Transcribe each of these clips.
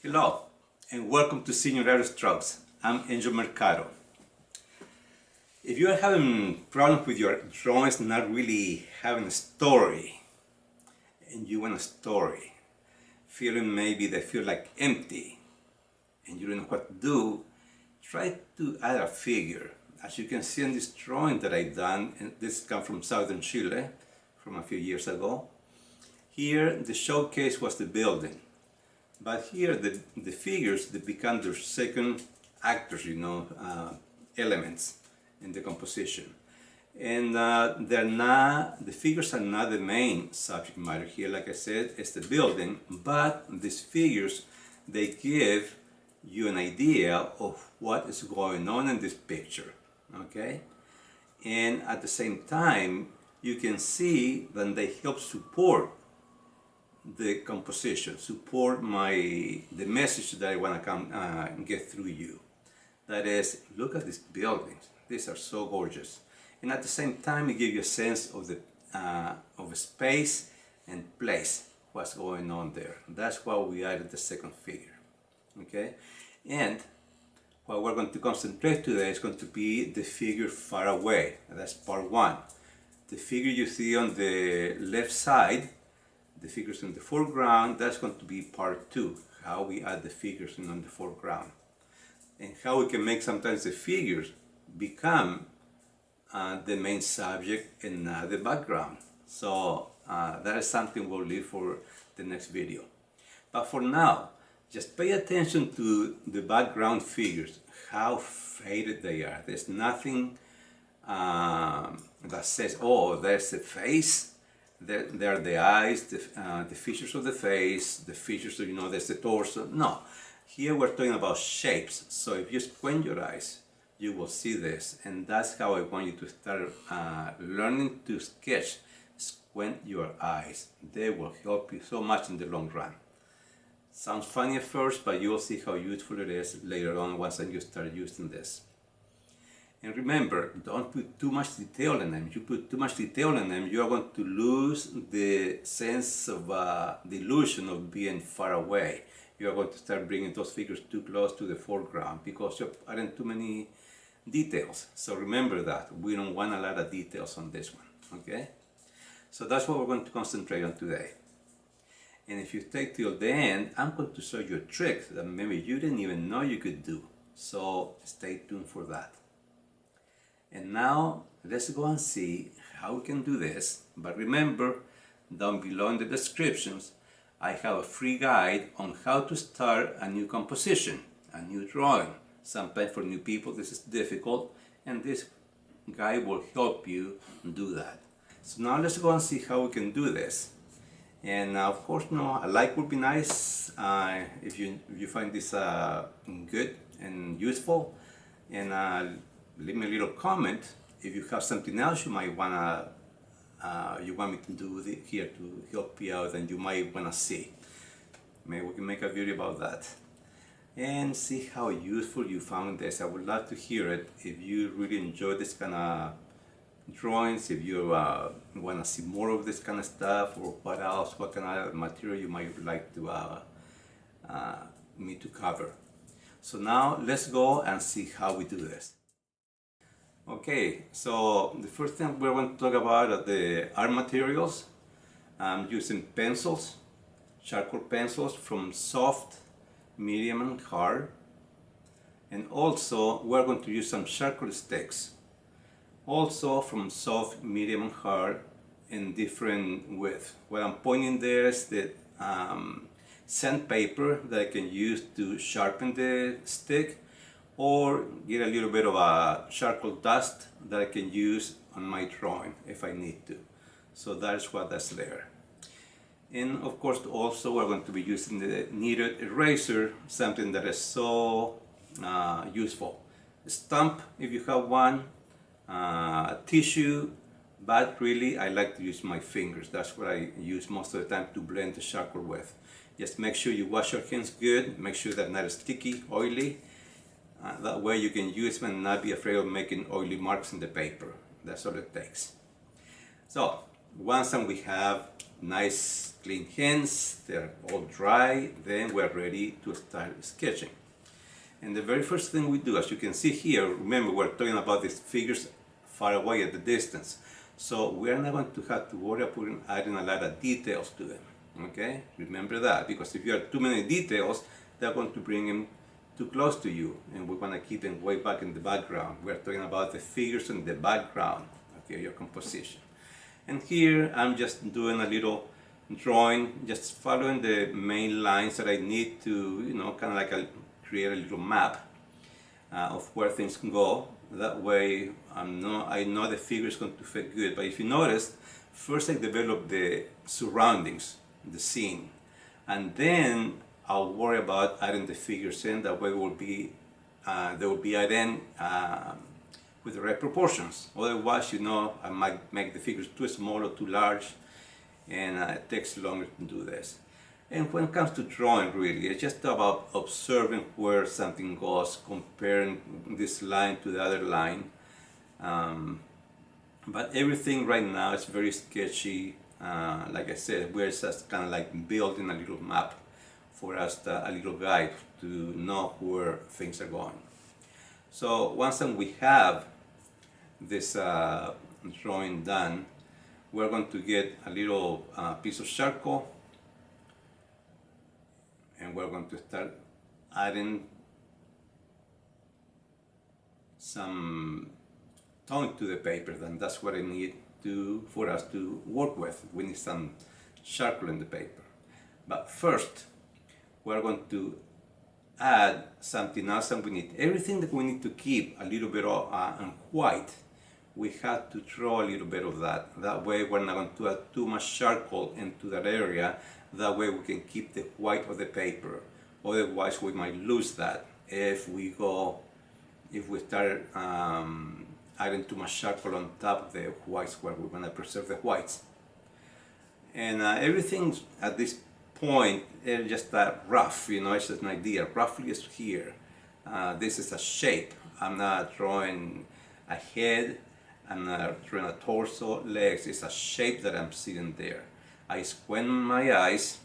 Hello and welcome to Senior Aero Strokes. I'm Angel Mercado. If you are having problems with your drawings, not really having a story, and you want a story, feeling maybe they feel like empty, and you don't know what to do, try to add a figure. As you can see in this drawing that I've done, and this comes from southern Chile from a few years ago. Here the showcase was the building. But here the figures, they become their second actors, elements in the composition. And the figures are not the main subject matter here. Like I said, it's the building, but these figures, they give you an idea of what is going on in this picture, okay? And at the same time, you can see that they help support the composition, support the message that I want to come get through you. That is, look at these buildings. These are so gorgeous, and at the same time, it gives you a sense of the space and place. What's going on there? That's why we added the second figure. Okay, and what we're going to concentrate today is going to be the figure far away. That's part one. The figure you see on the left side, the figures in the foreground, that's going to be part two, how we add the figures in on the foreground, and how we can make sometimes the figures become the main subject and not the background. So that is something we'll leave for the next video. But for now, just pay attention to the background figures, how faded they are. There's nothing that says, oh, there's the face. There are the eyes, the features of the face, the features of, there's the torso. No, here we're talking about shapes. So if you squint your eyes, you will see this. And that's how I want you to start learning to sketch. Squint your eyes. They will help you so much in the long run. Sounds funny at first, but you will see how useful it is later on once you start using this. And remember, don't put too much detail in them. If you put too much detail in them, you are going to lose the sense of the illusion of being far away. You are going to start bringing those figures too close to the foreground because you're adding too many details. So remember that. We don't want a lot of details on this one, okay? So that's what we're going to concentrate on today. And if you stay till the end, I'm going to show you a trick that maybe you didn't even know you could do. So stay tuned for that. And now let's go and see how we can do this. But remember, down below in the descriptions, I have a free guide on how to start a new composition, a new drawing. Sometimes for new people this is difficult, and this guide will help you do that. So now let's go and see how we can do this. And of course, a like would be nice if you find this good and useful. And leave me a little comment if you have something else you might want me to do here to help you out and you might want to see. Maybe we can make a video about that and see how useful you found this. I would love to hear it if you really enjoy this kind of drawings, if you want to see more of this kind of stuff, or what else, what kind of material you might like to me to cover. So now let's go and see how we do this. Okay, so the first thing we're going to talk about are the art materials. I'm using pencils, charcoal pencils from soft, medium and hard. And also we're going to use some charcoal sticks, also from soft, medium and hard in different width. What I'm pointing there is the sandpaper that I can use to sharpen the stick, or get a little bit of a charcoal dust that I can use on my drawing if I need to. So that's that's there. And of course also we're going to be using the kneaded eraser, something that is so useful. Stump if you have one, tissue, but really I like to use my fingers. That's what I use most of the time to blend the charcoal with. Just make sure you wash your hands good, make sure they're not sticky, oily. That way you can use them and not be afraid of making oily marks in the paper. That's all it takes. So once we have nice clean hands, they're all dry, then we're ready to start sketching. And the very first thing we do, as you can see here, remember we're talking about these figures far away at the distance. So we're not going to have to worry about adding a lot of details to them. Okay? Remember that, because if you have too many details, they're going to bring them too close to you, and we want to keep them way back in the background. We're talking about the figures in the background, okay, your composition. And here I'm just doing a little drawing, just following the main lines that I need to, you know, kind of like create a little map of where things can go. That way I know the figure is going to fit good. But if you notice, first I develop the surroundings, the scene, and then I'll worry about adding the figures in. That way they will be added with the right proportions. Otherwise, you know, I might make the figures too small or too large, and it takes longer to do this. And when it comes to drawing, really, it's just about observing where something goes, comparing this line to the other line. But everything right now is very sketchy. Like I said, we're just kind of like building a little map for us, a little guide to know where things are going. So once we have this drawing done, we're going to get a little piece of charcoal, and we're going to start adding some tone to the paper. Then that's what I need for us to work with. We need some charcoal in the paper. But first, we're going to add something else, and we need everything that we need to keep a little bit of white. We have to draw a little bit of that. That way we're not going to add too much charcoal into that area. That way we can keep the white of the paper. Otherwise we might lose that if we start adding too much charcoal on top of the whites where we want to preserve the whites. And everything at this point is just rough, you know, it's just an idea. Roughly is here. This is a shape. I'm not drawing a head, I'm not drawing a torso, legs. It's a shape that I'm seeing there. I squint my eyes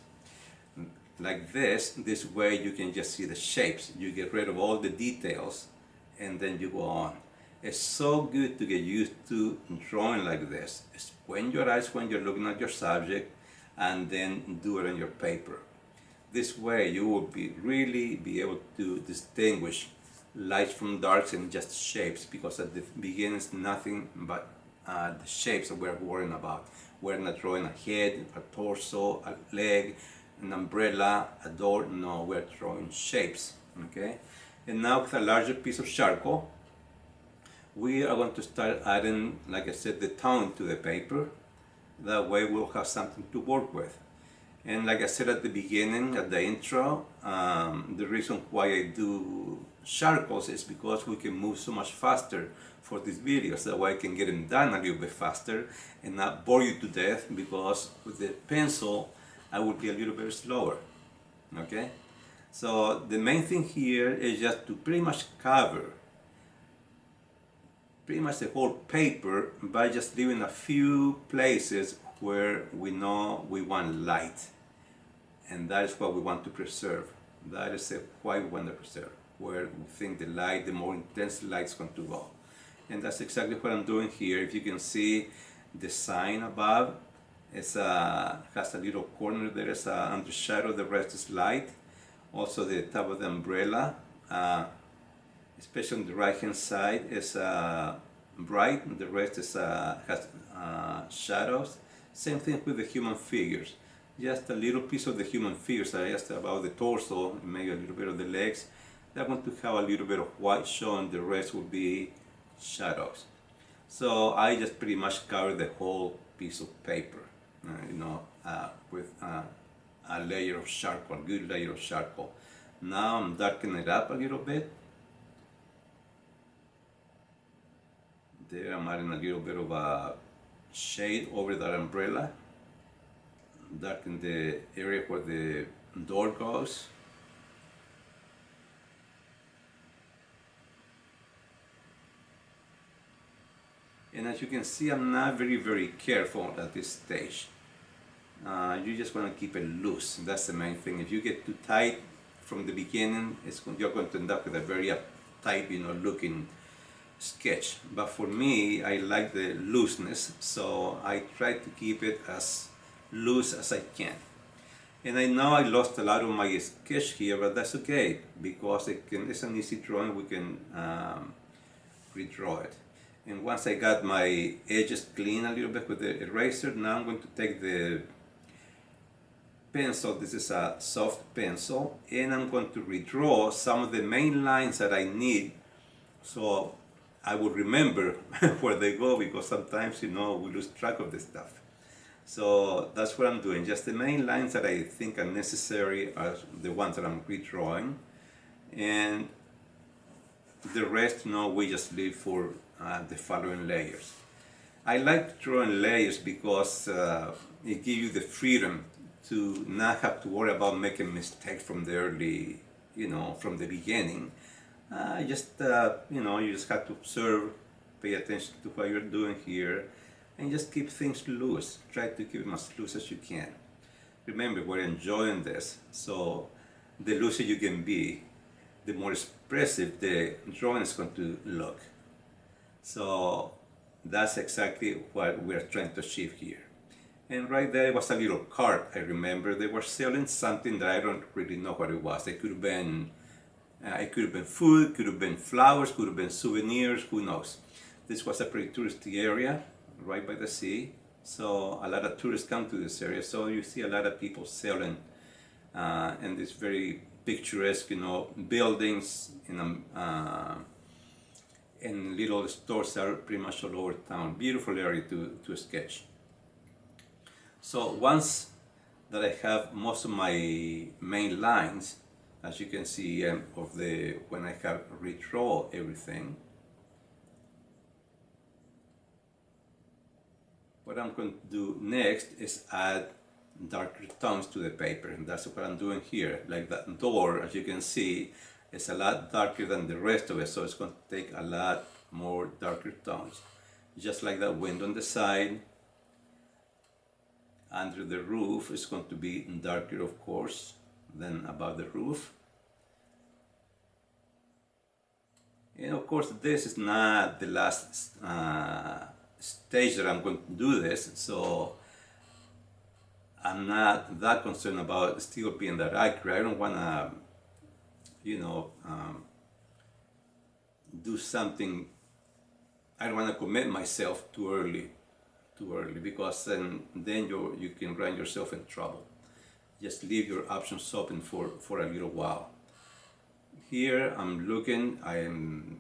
like this way you can just see the shapes. You get rid of all the details and then you go on. It's so good to get used to drawing like this. Squint your eyes when you're looking at your subject, and then do it on your paper. This way you will really be able to distinguish lights from darks and just shapes, because at the beginning it's nothing but the shapes that we're worrying about. We're not drawing a head, a torso, a leg, an umbrella, a door. No, we're drawing shapes. Okay? And now with a larger piece of charcoal, we are going to start adding, like I said, the tone to the paper. That way we'll have something to work with. And like I said at the beginning, at the intro, the reason why I do charcoals is because we can move so much faster for these videos. That way I can get them done a little bit faster and not bore you to death, because with the pencil I would be a little bit slower. Okay? So the main thing here is just to pretty much cover pretty much the whole paper by just leaving a few places where we know we want light, and that is what we want to preserve. That is why we want to preserve, where we think the light, the more intense light is going to go. And that's exactly what I'm doing here. If you can see the sign above, has a little corner there, it's under shadow, the rest is light. Also the top of the umbrella, especially on the right hand side, is bright, and the rest is has shadows. Same thing with the human figures. Just a little piece of the human figures, just about the torso, maybe a little bit of the legs. They're going to have a little bit of white showing, the rest will be shadows. So I just pretty much cover the whole piece of paper, with a layer of charcoal, a good layer of charcoal. Now I'm darkening it up a little bit. There I'm adding a little bit of a shade over that umbrella. Darken the area where the door goes. And as you can see, I'm not very careful at this stage. you just want to keep it loose. That's the main thing. If you get too tight from the beginning, you're going to end up with a very uptight, looking sketch. But for me, I like the looseness, so I try to keep it as loose as I can. And I know I lost a lot of my sketch here, but that's okay, because it's an easy drawing. We can redraw it. And once I got my edges clean a little bit with the eraser, now I'm going to take the pencil. This is a soft pencil, and I'm going to redraw some of the main lines that I need, so I will remember where they go, because sometimes we lose track of this stuff. So that's what I'm doing. Just the main lines that I think are necessary are the ones that I'm redrawing, and the rest, we just leave for the following layers. I like to draw in layers because it gives you the freedom to not have to worry about making mistakes from the early, from the beginning. You just have to observe, pay attention to what you're doing here, and just keep things loose. Try to keep them as loose as you can. Remember, we're enjoying this, so the looser you can be, the more expressive the drawing is going to look. So that's exactly what we're trying to achieve here. And right there was a little cart, I remember. They were selling something that I don't really know what it was. It could have been food, could have been flowers, could have been souvenirs, who knows. This was a pretty touristy area, right by the sea. So a lot of tourists come to this area. So you see a lot of people selling and this very picturesque, buildings and little stores are pretty much all over town. Beautiful area to sketch. So once that I have most of my main lines, as you can see, when I have redraw everything, what I'm going to do next is add darker tones to the paper, and that's what I'm doing here. Like that door, as you can see, is a lot darker than the rest of it, so it's going to take a lot more darker tones. Just like that window on the side, under the roof is going to be darker, of course, than above the roof. And of course, this is not the last stage that I'm going to do this, so I'm not that concerned about still being that accurate. I don't want to, do something. I don't want to commit myself too early, because then you can run yourself in trouble. Just leave your options open for a little while. Here I'm looking, I'm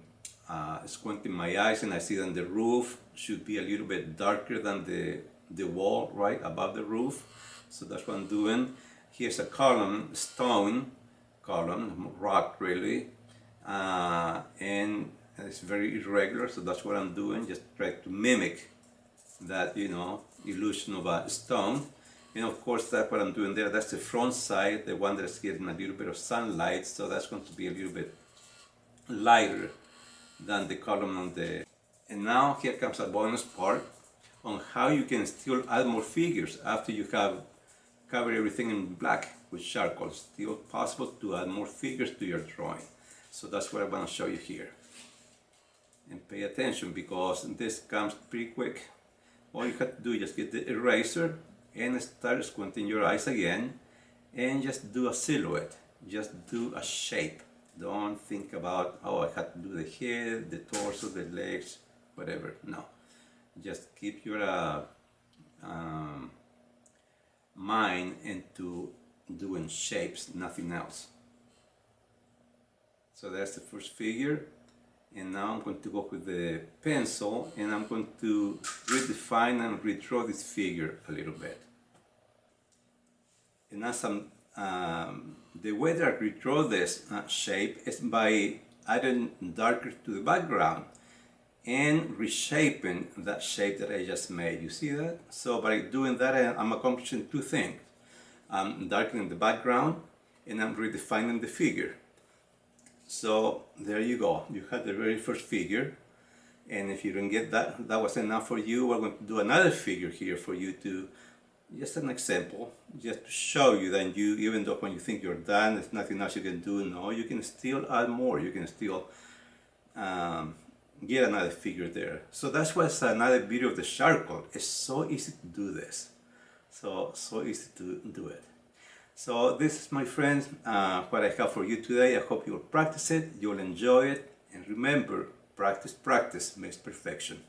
squinting my eyes, and I see that the roof should be a little bit darker than the wall right above the roof. So that's what I'm doing. Here's a column, stone column, rock really, and it's very irregular, so that's what I'm doing. Just try to mimic that, illusion of a stone. And of course, that's what I'm doing there. That's the front side, the one that's getting a little bit of sunlight, so that's going to be a little bit lighter than the column on the... And now here comes a bonus part on how you can still add more figures after you have covered everything in black with charcoal. Still possible to add more figures to your drawing. So that's what I want to show you here. And pay attention, because this comes pretty quick. All you have to do is just get the eraser and start squinting your eyes again, and just do a silhouette. Just do a shape. Don't think about, oh, I have to do the head, the torso, the legs, whatever. No. Just keep your mind into doing shapes, nothing else. So that's the first figure. And now I'm going to go with the pencil, and I'm going to redefine and redraw this figure a little bit. And as the way that I redraw this shape is by adding darker to the background and reshaping that shape that I just made. You see that? So by doing that, I'm accomplishing two things. I'm darkening the background, and I'm redefining the figure. So there you go. You had the very first figure, and if you didn't get that was enough for you, we're going to do another figure here for you to just an example, just to show you that you, even though when you think you're done, there's nothing else you can do, no, you can still add more, you can still get another figure there. So that's what's another video of the charcoal. It's so easy to do this. So easy to do it. So this is, my friends, what I have for you today. I hope you'll practice it, you'll enjoy it, and remember, practice makes perfection.